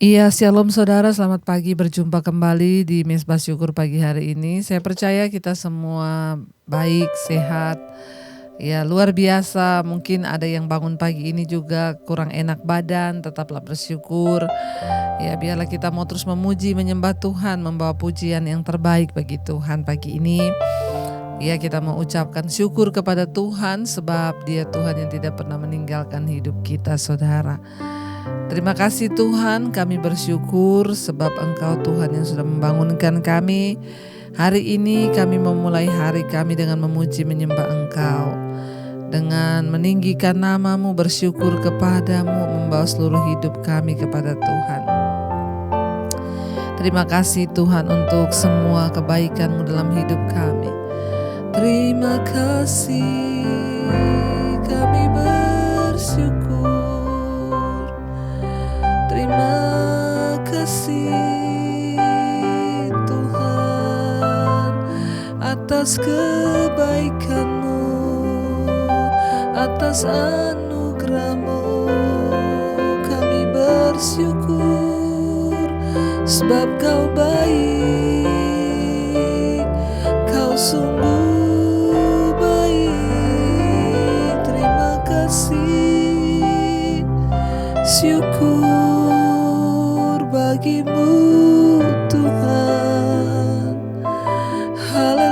Iya, shalom saudara, selamat pagi, berjumpa kembali di Mezbah Syukur pagi hari ini. Saya percaya kita semua baik, sehat, ya luar biasa. Mungkin ada yang bangun pagi ini juga kurang enak badan, tetaplah bersyukur. Ya biarlah kita mau terus memuji, menyembah Tuhan, membawa pujian yang terbaik bagi Tuhan pagi ini. Ya kita mau ucapkan syukur kepada Tuhan sebab Dia Tuhan yang tidak pernah meninggalkan hidup kita saudara. Terima kasih Tuhan, kami bersyukur sebab Engkau Tuhan yang sudah membangunkan kami. Hari ini kami memulai hari kami dengan memuji menyembah Engkau. Dengan meninggikan nama-Mu, bersyukur kepadamu, membawa seluruh hidup kami kepada Tuhan. Terima kasih Tuhan untuk semua kebaikan-Mu dalam hidup kami. Terima kasih, kami bersyukur. Terima kasih Tuhan atas kebaikan-Mu, atas anugerah-Mu. Kami bersyukur sebab Kau baik, Kau sungguh baik. Terima kasih, syukur bagimu Tuhan. Haleluya.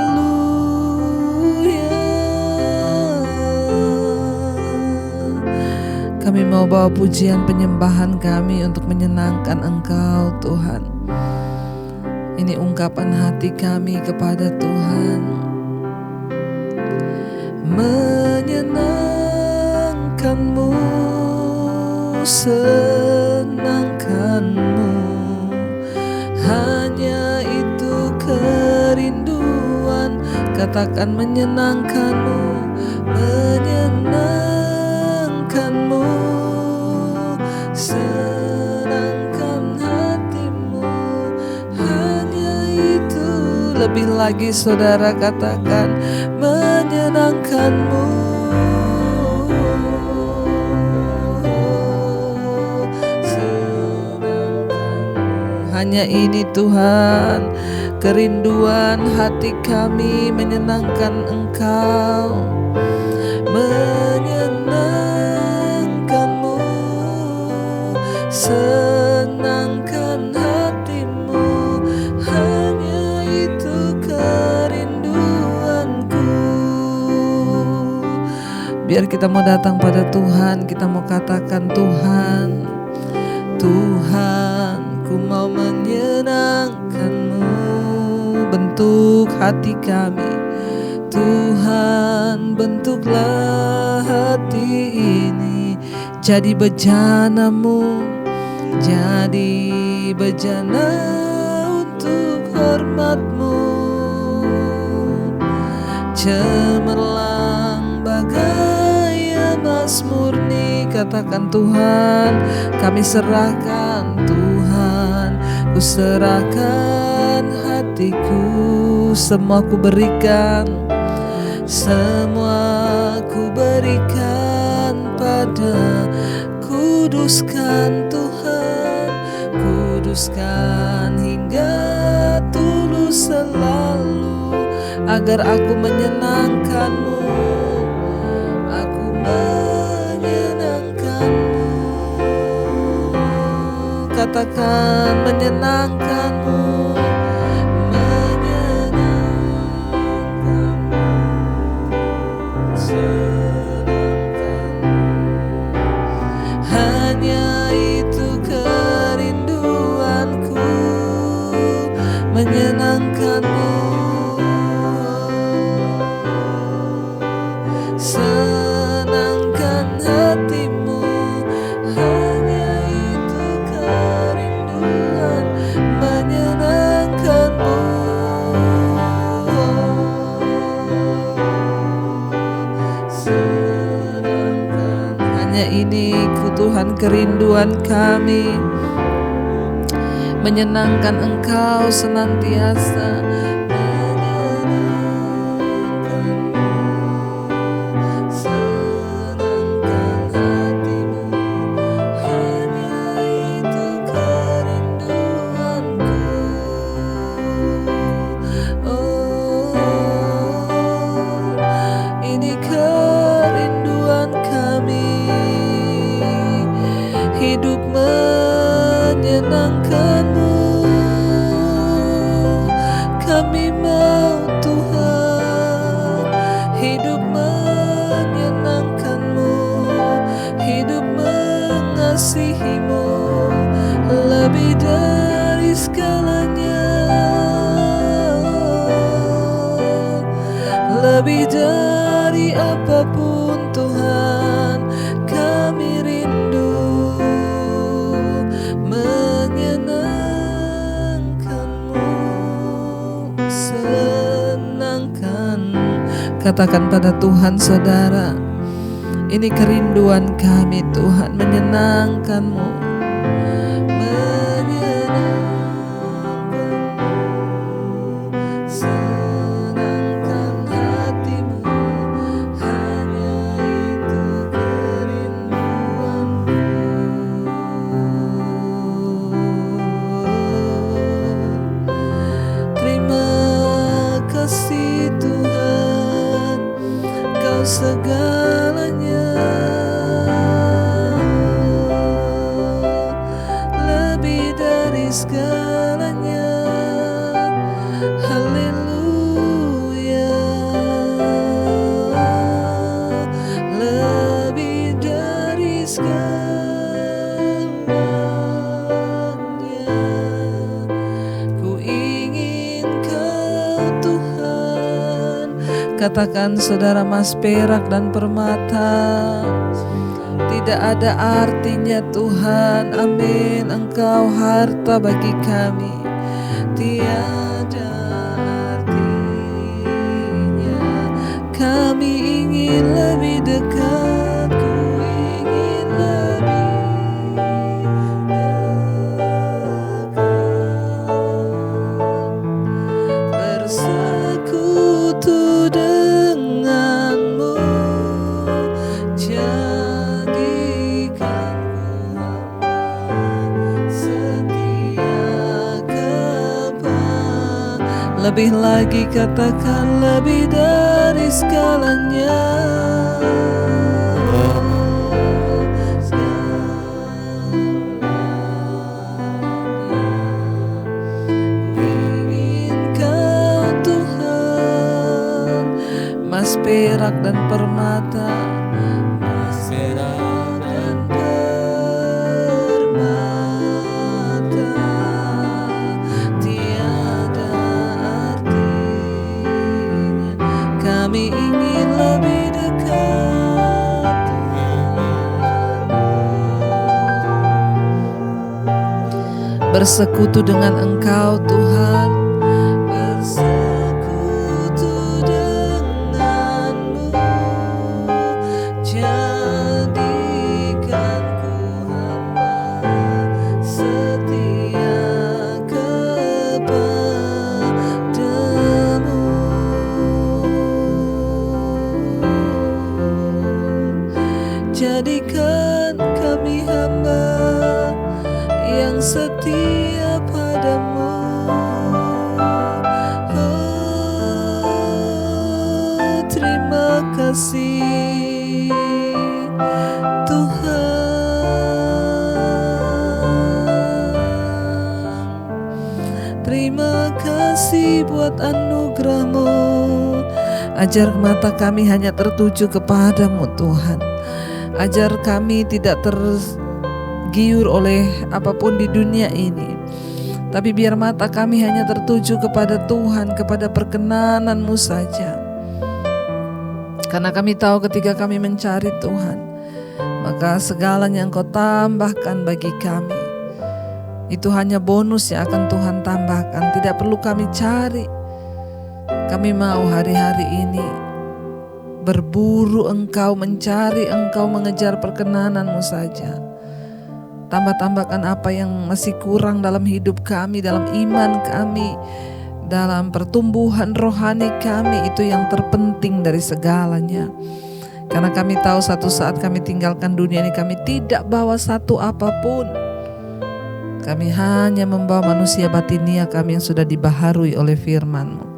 Kami mau bawa pujian penyembahan kami untuk menyenangkan Engkau Tuhan. Ini ungkapan hati kami kepada Tuhan. Menyenangkan-Mu, senangkan-Mu, hanya itu kerinduan. Katakan menyenangkan-Mu, menyenangkan-Mu, senangkan hati-Mu, hanya itu. Lebih lagi saudara katakan menyenangkan-Mu. Hanya ini Tuhan, kerinduan hati kami menyenangkan Engkau. Menyenangkan-Mu, senangkan hati-Mu, hanya itu kerinduanku. Biar kita mau datang pada Tuhan, kita mau katakan Tuhan, Tuhan, ku mau menyenangkan-Mu. Bentuk hati kami, Tuhan, bentuklah hati ini jadi bejana-Mu, jadi bejana untuk hormat-Mu. Cemerlang bagai emas murni. Katakan Tuhan, kami serahkan Tuhan, ku serahkan hatiku, semua ku berikan, semua ku berikan pada. Kuduskan Tuhan, kuduskan hingga tulus selalu, agar aku menyenangkan-Mu, aku menyenangkan-Mu. Katakan menyenangkan-Mu, menyenangkan-Mu, senangkan-Mu, hanya itu kerinduanku, menyenangkan-Mu, senangkan hati-Mu, hanya itu kerinduan, menyenangkan-Mu, senangkan. Hanya ini ku Tuhan kerinduan kami, menyenangkan Engkau senantiasa. Senangkan hatimu, hanya itu menyenangkan-Mu. Kami mau Tuhan hidup menyenangkan-Mu, hidup mengasihi-Mu lebih dari segalanya, lebih dari apapun Tuhan. Kami rindu menyenangkan-Mu, senangkan. Katakan pada Tuhan, saudara, ini kerinduan kami Tuhan, menyenangkan-Mu. Segalanya lebih dari segalanya. Haleluya, lebih dari segalanya. Ku ingin Kau Tuhan. Katakan saudara, emas, perak, dan permata tidak ada artinya Tuhan. Amin. Engkau harta bagi kami, tiada artinya. Kami ingin lebih dekat, ku ingin lebih dekat, bersekutu denganmu, jadikan ku hamba setia kepada. Lebih lagi, katakan lebih dari segalanya. Emas, perak, dan permata, emas, perak, dan permata tiada artinya. Kami ingin lebih dekat, bersekutu dengan Engkau Tuhan, jadikan kami hamba yang setia padamu. Oh, terima kasih Tuhan. Terima kasih buat anugerah-Mu. Ajar mata kami hanya tertuju kepadamu Tuhan. Ajar kami tidak tergiur oleh apapun di dunia ini, tapi biar mata kami hanya tertuju kepada Tuhan, kepada perkenan-Mu saja. Karena kami tahu ketika kami mencari Tuhan, maka segalanya yang Kau tambahkan bagi kami itu hanya bonus yang akan Tuhan tambahkan. Tidak perlu kami cari. Kami mau hari-hari ini berburu Engkau, mencari Engkau, mengejar perkenan-Mu saja. Tambah-tambahkan apa yang masih kurang dalam hidup kami, dalam iman kami, dalam pertumbuhan rohani kami. Itu yang terpenting dari segalanya. Karena kami tahu satu saat kami tinggalkan dunia ini, kami tidak bawa satu apapun. Kami hanya membawa manusia batinia kami yang sudah dibaharui oleh firman-Mu.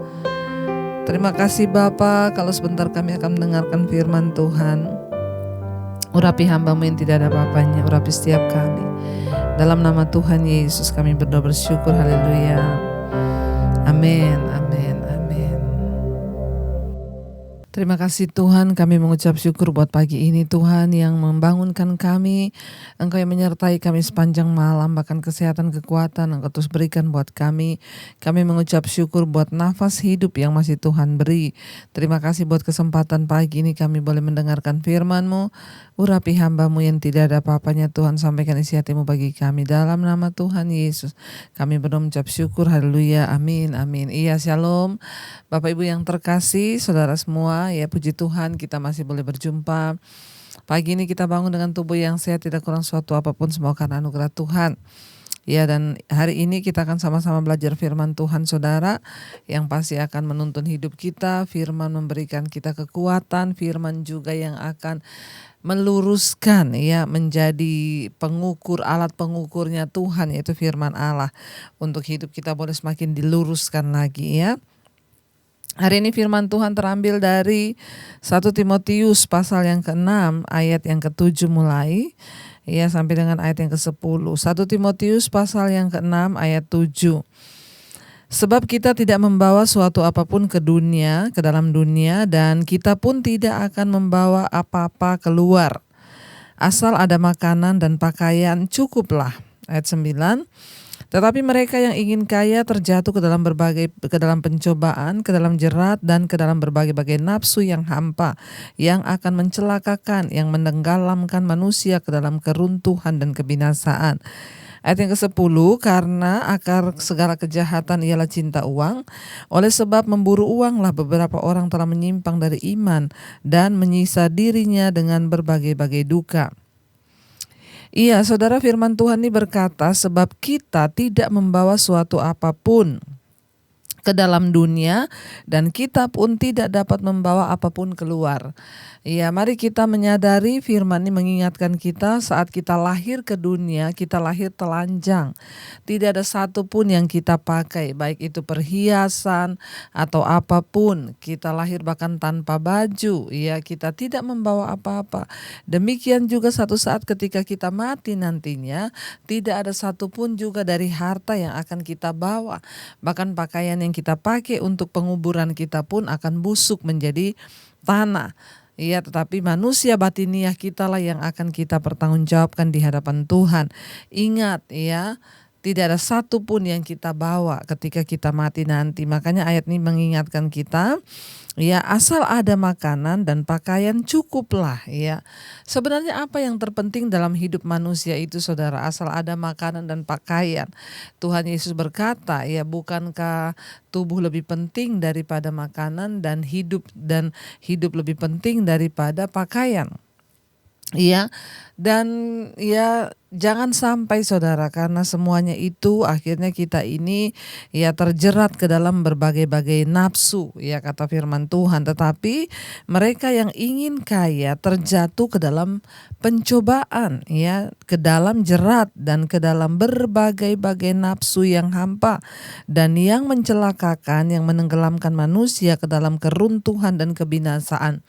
Terima kasih Bapa, kalau sebentar kami akan mendengarkan firman Tuhan. Urapi hamba-Mu yang tidak ada apa-apanya, urapi setiap kami. Dalam nama Tuhan Yesus kami berdoa bersyukur. Haleluya. Amin, amin, amin. Terima kasih Tuhan, kami mengucap syukur buat pagi ini Tuhan yang membangunkan kami. Engkau yang menyertai kami sepanjang malam, bahkan kesehatan, kekuatan Engkau terus berikan buat kami. Kami mengucap syukur buat nafas hidup yang masih Tuhan beri. Terima kasih buat kesempatan pagi ini kami boleh mendengarkan firman-Mu. Urapi hamba-Mu yang tidak ada apa-apanya Tuhan, sampaikan isi hati-Mu bagi kami. Dalam nama Tuhan Yesus kami berdoa mengucap syukur. Haleluya, amin, amin. Iya, shalom Bapak Ibu yang terkasih, saudara semua. Ya, puji Tuhan kita masih boleh berjumpa. Pagi ini kita bangun dengan tubuh yang sehat, tidak kurang suatu apapun, semua karena anugerah Tuhan. Ya, dan hari ini kita akan sama-sama belajar firman Tuhan, saudara, yang pasti akan menuntun hidup kita. Firman memberikan kita kekuatan, firman juga yang akan meluruskan, ya, menjadi pengukur, alat pengukurnya Tuhan, yaitu firman Allah. Untuk hidup kita boleh semakin diluruskan lagi, ya. Hari ini firman Tuhan terambil dari 1 Timotius pasal yang ke-6 ayat yang ke-7 mulai, ya, sampai dengan ayat yang ke-10. 1 Timotius pasal yang ke-6 ayat 7. Sebab kita tidak membawa suatu apapun ke dalam dunia, dan kita pun tidak akan membawa apa-apa keluar. Asal ada makanan dan pakaian cukuplah. Ayat 9. Tetapi mereka yang ingin kaya terjatuh ke dalam pencobaan, ke dalam jerat, dan ke dalam berbagai-bagai nafsu yang hampa, yang akan mencelakakan, yang menenggelamkan manusia ke dalam keruntuhan dan kebinasaan. Ayat yang ke-10, karena akar segala kejahatan ialah cinta uang. Oleh sebab memburu uanglah beberapa orang telah menyimpang dari iman dan menyiksa dirinya dengan berbagai-bagai duka. Iya, saudara, firman Tuhan ini berkata, sebab kita tidak membawa suatu apapun ke dalam dunia, dan kita pun tidak dapat membawa apapun keluar. Ya, mari kita menyadari firman ini mengingatkan kita saat kita lahir ke dunia, kita lahir telanjang. Tidak ada satu pun yang kita pakai, baik itu perhiasan atau apapun. Kita lahir bahkan tanpa baju, ya, kita tidak membawa apa-apa. Demikian juga satu saat ketika kita mati nantinya, tidak ada satu pun juga dari harta yang akan kita bawa. Bahkan pakaian yang kita pakai untuk penguburan kita pun akan busuk menjadi tanah. Iya, tetapi manusia batiniah kita lah yang akan kita pertanggungjawabkan di hadapan Tuhan. Ingat, ya, tidak ada satu pun yang kita bawa ketika kita mati nanti. Makanya ayat ini mengingatkan kita, ya, asal ada makanan dan pakaian cukuplah, ya. Sebenarnya apa yang terpenting dalam hidup manusia itu, saudara? Asal ada makanan dan pakaian. Tuhan Yesus berkata, ya, bukankah tubuh lebih penting daripada makanan, dan hidup lebih penting daripada pakaian? Iya, dan ya, jangan sampai, saudara, karena semuanya itu akhirnya kita ini, ya, terjerat ke dalam berbagai-bagai nafsu, ya, kata firman Tuhan. Tetapi mereka yang ingin kaya terjatuh ke dalam pencobaan, ya, ke dalam jerat dan ke dalam berbagai-bagai nafsu yang hampa dan yang mencelakakan, yang menenggelamkan manusia ke dalam keruntuhan dan kebinasaan.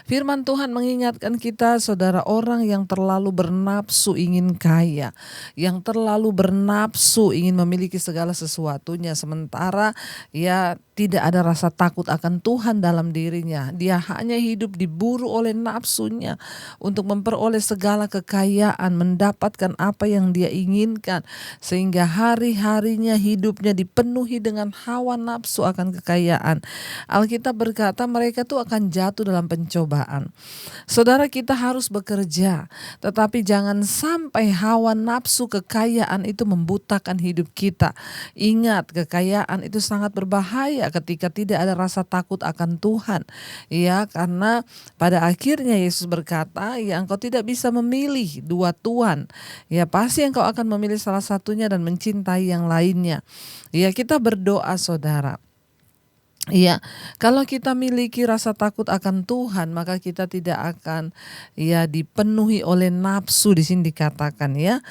Firman Tuhan mengingatkan kita, saudara, orang yang terlalu bernafsu ingin kaya, yang terlalu bernafsu ingin memiliki segala sesuatunya, sementara, ya, tidak ada rasa takut akan Tuhan dalam dirinya. Dia hanya hidup diburu oleh nafsunya untuk memperoleh segala kekayaan, mendapatkan apa yang dia inginkan, sehingga hari-harinya hidupnya dipenuhi dengan hawa nafsu akan kekayaan. Alkitab berkata mereka tuh akan jatuh dalam pencobaan. Saudara, kita harus bekerja, tetapi jangan sampai hawa nafsu kekayaan itu membutakan hidup kita. Ingat, kekayaan itu sangat berbahaya ketika tidak ada rasa takut akan Tuhan. Ya, karena pada akhirnya Yesus berkata, ya, engkau tidak bisa memilih dua tuan. Ya, pasti engkau akan memilih salah satunya dan mencintai yang lainnya. Ya, kita berdoa, saudara. Iya, kalau kita miliki rasa takut akan Tuhan, maka kita tidak akan, ya, dipenuhi oleh nafsu. Di sini dikatakan, ya,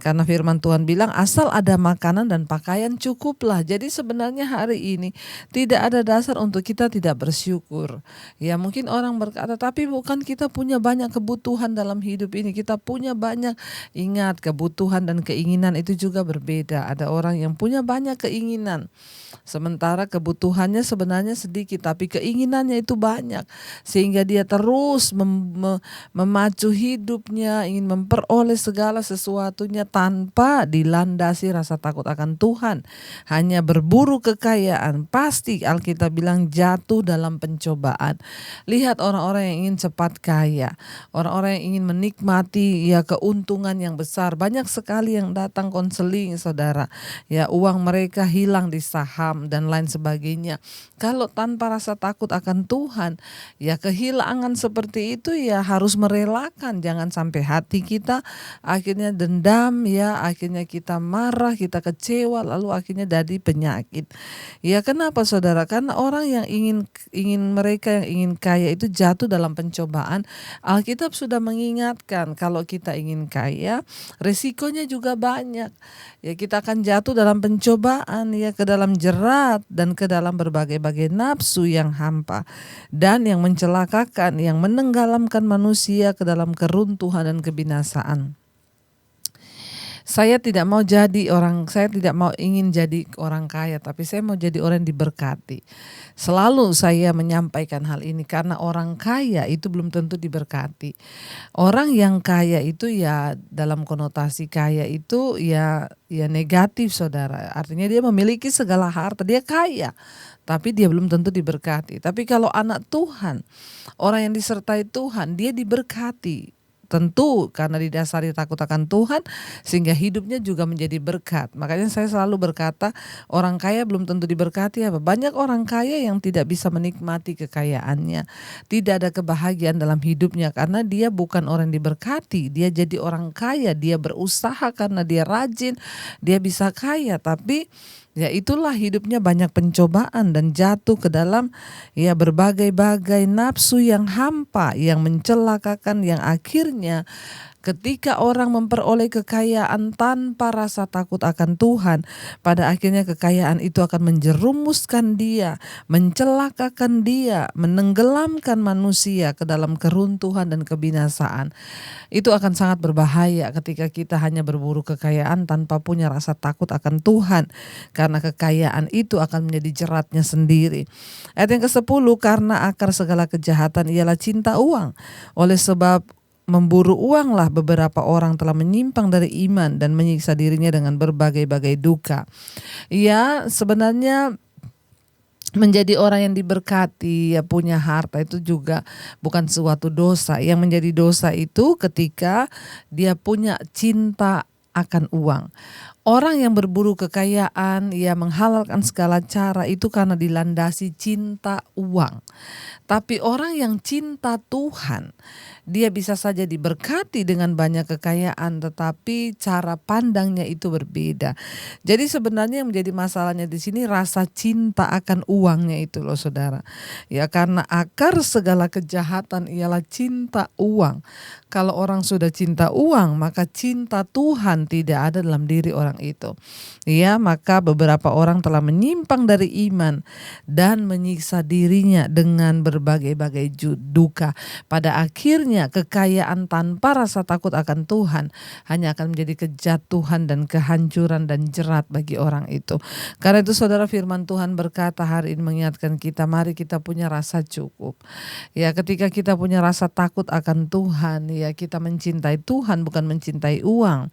Karena firman Tuhan bilang asal ada makanan dan pakaian cukuplah. Jadi sebenarnya hari ini tidak ada dasar untuk kita tidak bersyukur. Ya mungkin orang berkata, tapi bukan kita punya banyak kebutuhan dalam hidup ini. Kita punya banyak, ingat kebutuhan dan keinginan itu juga berbeda. Ada orang yang punya banyak keinginan. Sementara kebutuhannya sebenarnya sedikit, tapi keinginannya itu banyak. Sehingga dia terus memacu hidupnya, ingin memperoleh segala sesuatunya tanpa dilandasi rasa takut akan Tuhan. Hanya berburu kekayaan, pasti Alkitab bilang jatuh dalam pencobaan. Lihat orang-orang yang ingin cepat kaya, orang-orang yang ingin menikmati ya keuntungan yang besar. Banyak sekali yang datang konseling, saudara. Ya uang mereka hilang di saham dan lain sebagainya. Kalau tanpa rasa takut akan Tuhan, ya kehilangan seperti itu ya harus merelakan. Jangan sampai hati kita akhirnya dendam, ya akhirnya kita marah, kita kecewa, lalu akhirnya jadi penyakit. Ya kenapa saudara? Karena orang yang mereka yang ingin kaya itu jatuh dalam pencobaan. Alkitab sudah mengingatkan kalau kita ingin kaya, resikonya juga banyak. Ya kita akan jatuh dalam pencobaan, ya ke dalam jerat dan ke dalam berbagai-bagai nafsu yang hampa dan yang mencelakakan, yang menenggelamkan manusia ke dalam keruntuhan dan kebinasaan. Saya tidak ingin jadi orang kaya, tapi saya mau jadi orang yang diberkati. Selalu saya menyampaikan hal ini karena orang kaya itu belum tentu diberkati. Orang yang kaya itu ya dalam konotasi kaya itu ya negatif, saudara. Artinya dia memiliki segala harta, dia kaya, tapi dia belum tentu diberkati. Tapi kalau anak Tuhan, orang yang disertai Tuhan, dia diberkati. Tentu karena didasari takut akan Tuhan sehingga hidupnya juga menjadi berkat. Makanya saya selalu berkata orang kaya belum tentu diberkati apa. Banyak orang kaya yang tidak bisa menikmati kekayaannya. Tidak ada kebahagiaan dalam hidupnya karena dia bukan orang diberkati. Dia jadi orang kaya, dia berusaha karena dia rajin, dia bisa kaya, tapi ya itulah hidupnya banyak pencobaan dan jatuh ke dalam ya berbagai-bagai nafsu yang hampa, yang mencelakakan, yang akhirnya ketika orang memperoleh kekayaan tanpa rasa takut akan Tuhan, pada akhirnya kekayaan itu akan menjerumuskan dia, mencelakakan dia, menenggelamkan manusia ke dalam keruntuhan dan kebinasaan. Itu akan sangat berbahaya ketika kita hanya berburu kekayaan tanpa punya rasa takut akan Tuhan, karena kekayaan itu akan menjadi jeratnya sendiri. Ayat yang ke-10, karena akar segala kejahatan ialah cinta uang. Oleh sebab memburu uanglah beberapa orang telah menyimpang dari iman dan menyiksa dirinya dengan berbagai-bagai duka. Ya, sebenarnya menjadi orang yang diberkati, ya punya harta itu juga bukan suatu dosa. Yang menjadi dosa itu ketika dia punya cinta akan uang. Orang yang berburu kekayaan, ia menghalalkan segala cara itu karena dilandasi cinta uang. Tapi orang yang cinta Tuhan, dia bisa saja diberkati dengan banyak kekayaan, tetapi cara pandangnya itu berbeda. Jadi sebenarnya yang menjadi masalahnya di sini rasa cinta akan uangnya itu loh, saudara. Ya karena akar segala kejahatan ialah cinta uang. Kalau orang sudah cinta uang, maka cinta Tuhan tidak ada dalam diri orang itu. Ya, maka beberapa orang telah menyimpang dari iman dan menyiksa dirinya dengan berbagai-bagai duka. Pada akhirnya kekayaan tanpa rasa takut akan Tuhan hanya akan menjadi kejatuhan dan kehancuran dan jerat bagi orang itu. Karena itu saudara, firman Tuhan berkata hari ini mengingatkan kita, mari kita punya rasa cukup. Ya, ketika kita punya rasa takut akan Tuhan, ya kita mencintai Tuhan bukan mencintai uang.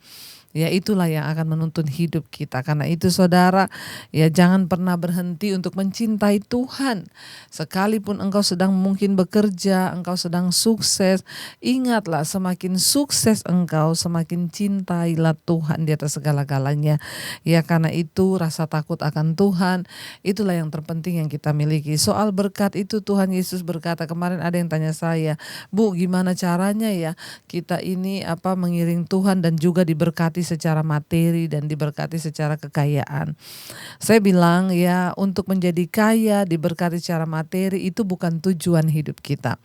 Ya itulah yang akan menuntun hidup kita. Karena itu saudara, ya jangan pernah berhenti untuk mencintai Tuhan. Sekalipun engkau sedang mungkin bekerja, engkau sedang sukses, ingatlah semakin sukses engkau, semakin cintailah Tuhan di atas segala-galanya. Ya karena itu rasa takut akan Tuhan, itulah yang terpenting yang kita miliki. Soal berkat itu Tuhan Yesus berkata, kemarin ada yang tanya saya, Bu gimana caranya ya kita ini mengiring Tuhan dan juga diberkati diberkati secara materi dan diberkati secara kekayaan. Saya bilang ya, untuk menjadi kaya, diberkati secara materi itu bukan tujuan hidup kita.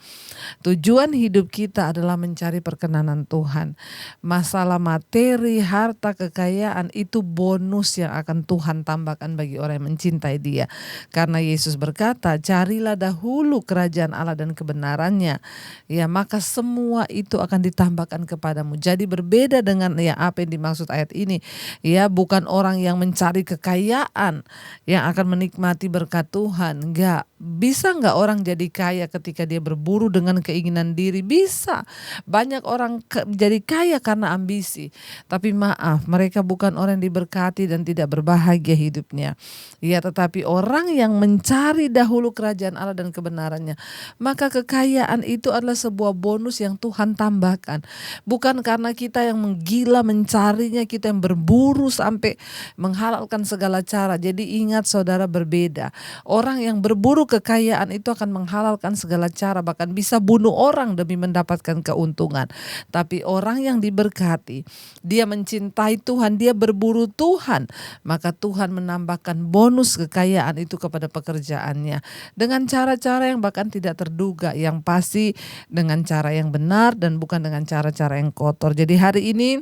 Tujuan hidup kita adalah mencari perkenanan Tuhan. Masalah materi, harta, kekayaan itu bonus yang akan Tuhan tambahkan bagi orang yang mencintai Dia. Karena Yesus berkata, carilah dahulu kerajaan Allah dan kebenarannya, ya maka semua itu akan ditambahkan kepadamu. Jadi berbeda dengan ya apa yang dimaksud ayat ini, ya bukan orang yang mencari kekayaan yang akan menikmati berkat Tuhan. Enggak. Bisa enggak orang jadi kaya ketika dia berburu dengan keinginan diri? Bisa. Banyak orang jadi kaya karena ambisi. Tapi maaf, mereka bukan orang yang diberkati dan tidak berbahagia hidupnya. Ya, tetapi orang yang mencari dahulu kerajaan Allah dan kebenarannya, maka kekayaan itu adalah sebuah bonus yang Tuhan tambahkan. Bukan karena kita yang menggila mencarinya, kita yang berburu sampai menghalalkan segala cara. Jadi ingat saudara, berbeda. Orang yang berburu kekayaan itu akan menghalalkan segala cara, bahkan bisa bunuh orang demi mendapatkan keuntungan. Tapi orang yang diberkati, dia mencintai Tuhan, dia berburu Tuhan, maka Tuhan menambahkan bonus kekayaan itu kepada pekerjaannya dengan cara-cara yang bahkan tidak terduga, yang pasti dengan cara yang benar dan bukan dengan cara-cara yang kotor. Jadi hari ini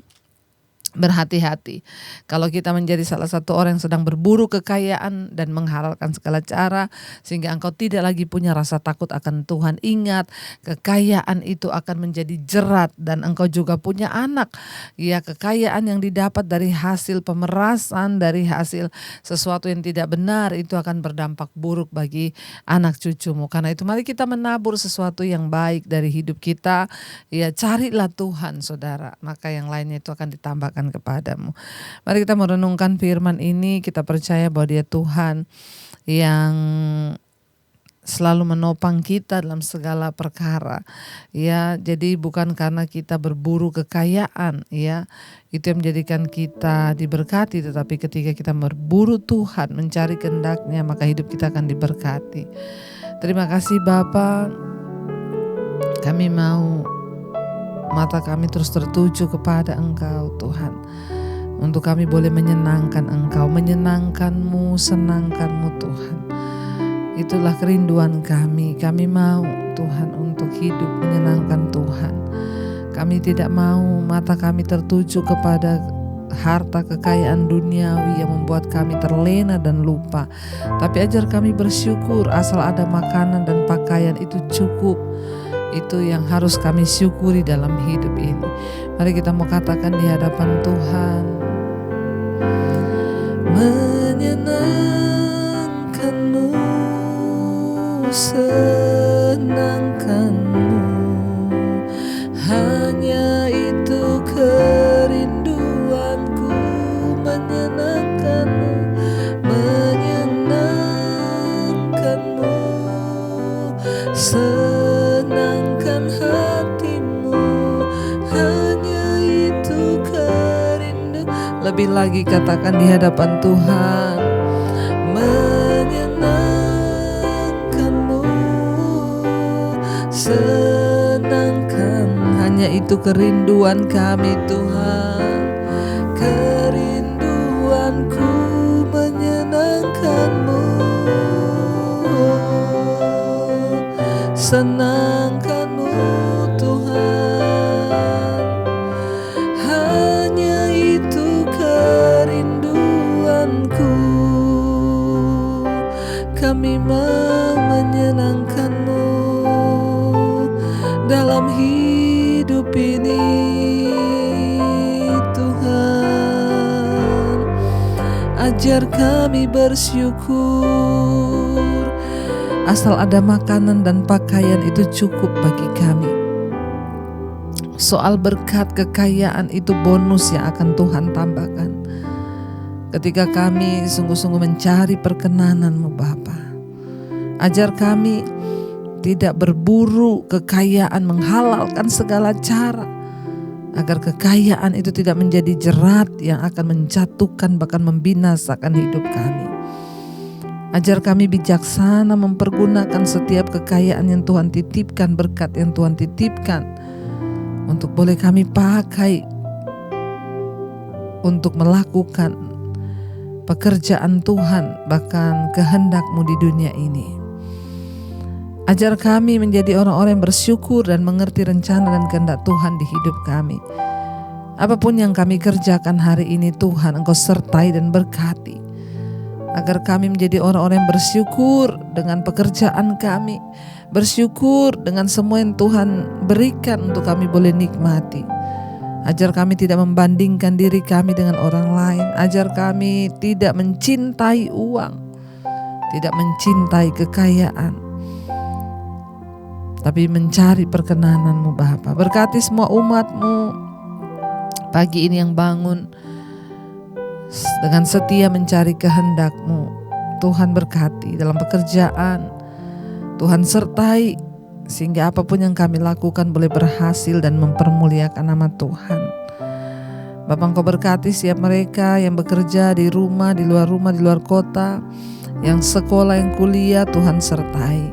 berhati-hati kalau kita menjadi salah satu orang yang sedang berburu kekayaan dan menghalalkan segala cara sehingga engkau tidak lagi punya rasa takut akan Tuhan. Ingat, kekayaan itu akan menjadi jerat dan engkau juga punya anak. Ya, kekayaan yang didapat dari hasil pemerasan, dari hasil sesuatu yang tidak benar itu akan berdampak buruk bagi anak cucumu. Karena itu mari kita menabur sesuatu yang baik dari hidup kita. Ya, carilah Tuhan saudara, maka yang lainnya itu akan ditambahkan kepadamu. Mari kita merenungkan firman ini, kita percaya bahwa Dia Tuhan yang selalu menopang kita dalam segala perkara. Ya, jadi bukan karena kita berburu kekayaan, ya, itu yang menjadikan kita diberkati, tetapi ketika kita berburu Tuhan, mencari kehendak-Nya, maka hidup kita akan diberkati. Terima kasih Bapa. Kami mau mata kami terus tertuju kepada Engkau Tuhan, untuk kami boleh menyenangkan Engkau, menyenangkan-Mu, senangkan-Mu Tuhan. Itulah kerinduan kami. Kami mau Tuhan untuk hidup menyenangkan Tuhan. Kami tidak mau mata kami tertuju kepada harta kekayaan duniawi yang membuat kami terlena dan lupa. Tapi ajar kami bersyukur, asal ada makanan dan pakaian itu cukup. Itu yang harus kami syukuri dalam hidup ini. Mari kita mau katakan di hadapan Tuhan. Menyenangkan-Mu, senangkan-Mu, hanya itu kerinduanku. Menyenangkan-Mu, menyenangkan-Mu, senangkan hatimu, hanya itu kerindu. Lebih lagi katakan di hadapan Tuhan. Menyenangkan-Mu, senangkan, hanya itu kerinduan kami Tuhan. Kerinduanku menyenangkan-Mu, senangkan-Mu Tuhan, hanya itu kerinduanku. Kami mau menyenangkan-Mu dalam hidup ini Tuhan. Ajar kami bersyukur, asal ada makanan dan pakaian itu cukup bagi kami. Soal berkat kekayaan itu bonus yang akan Tuhan tambahkan ketika kami sungguh-sungguh mencari perkenanan-Mu Bapa. Ajar kami tidak berburu kekayaan, menghalalkan segala cara, agar kekayaan itu tidak menjadi jerat yang akan menjatuhkan bahkan membinasakan hidup kami. Ajar kami bijaksana mempergunakan setiap kekayaan yang Tuhan titipkan, berkat yang Tuhan titipkan, untuk boleh kami pakai untuk melakukan pekerjaan Tuhan, bahkan kehendak-Mu di dunia ini. Ajar kami menjadi orang-orang yang bersyukur dan mengerti rencana dan kehendak Tuhan di hidup kami. Apapun yang kami kerjakan hari ini, Tuhan, Engkau sertai dan berkati. Agar kami menjadi orang-orang yang bersyukur dengan pekerjaan kami, bersyukur dengan semua yang Tuhan berikan untuk kami boleh nikmati. Ajar kami tidak membandingkan diri kami dengan orang lain. Ajar kami tidak mencintai uang, tidak mencintai kekayaan, tapi mencari perkenanan-Mu Bapa. Berkati semua umat-Mu pagi ini yang bangun dengan setia mencari kehendak-Mu. Tuhan berkati dalam pekerjaan, Tuhan sertai sehingga apapun yang kami lakukan boleh berhasil dan mempermuliakan nama Tuhan. Bapa, Engkau berkati setiap mereka yang bekerja di rumah, di luar kota, yang sekolah, yang kuliah, Tuhan sertai.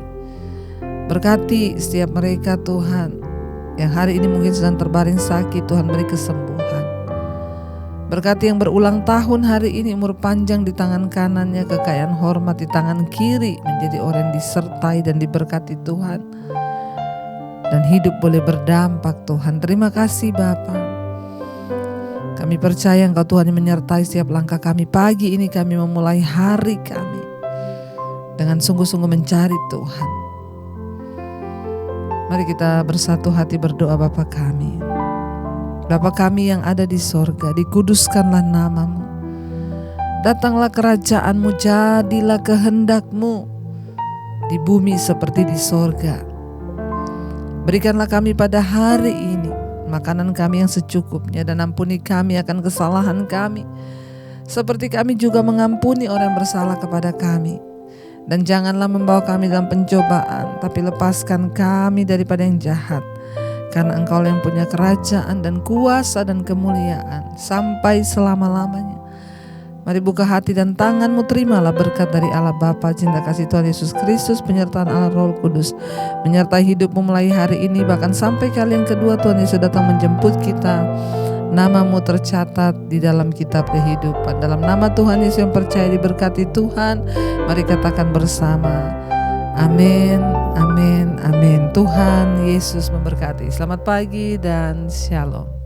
Berkati setiap mereka Tuhan, yang hari ini mungkin sedang terbaring sakit, Tuhan beri kesembuhan. Berkati yang berulang tahun hari ini, umur panjang di tangan kanannya, kekayaan hormat di tangan kiri, menjadi orang yang disertai dan diberkati Tuhan. Dan hidup boleh berdampak Tuhan. Terima kasih Bapa. Kami percaya Engkau Tuhan yang menyertai setiap langkah kami. Pagi ini kami memulai hari kami dengan sungguh-sungguh mencari Tuhan. Mari kita bersatu hati berdoa. Bapa kami, Bapa kami yang ada di sorga, dikuduskanlah nama-Mu. Datanglah kerajaan-Mu, jadilah kehendak-Mu di bumi seperti di sorga. Berikanlah kami pada hari ini makanan kami yang secukupnya, dan ampuni kami akan kesalahan kami, seperti kami juga mengampuni orang yang bersalah kepada kami. Dan janganlah membawa kami dalam pencobaan, tapi lepaskan kami daripada yang jahat. Karena Engkau yang punya kerajaan dan kuasa dan kemuliaan sampai selama-lamanya. Mari buka hati dan tangan-Mu, terimalah berkat dari Allah Bapa, cinta kasih Tuhan Yesus Kristus, penyertaan Allah Roh Kudus menyertai hidupmu mulai hari ini, bahkan sampai kali yang kedua Tuhan Yesus datang menjemput kita. Nama-Mu tercatat di dalam kitab kehidupan. Dalam nama Tuhan Yesus yang percaya diberkati Tuhan, mari katakan bersama, amin, amin, amin. Tuhan Yesus memberkati. Selamat pagi dan shalom.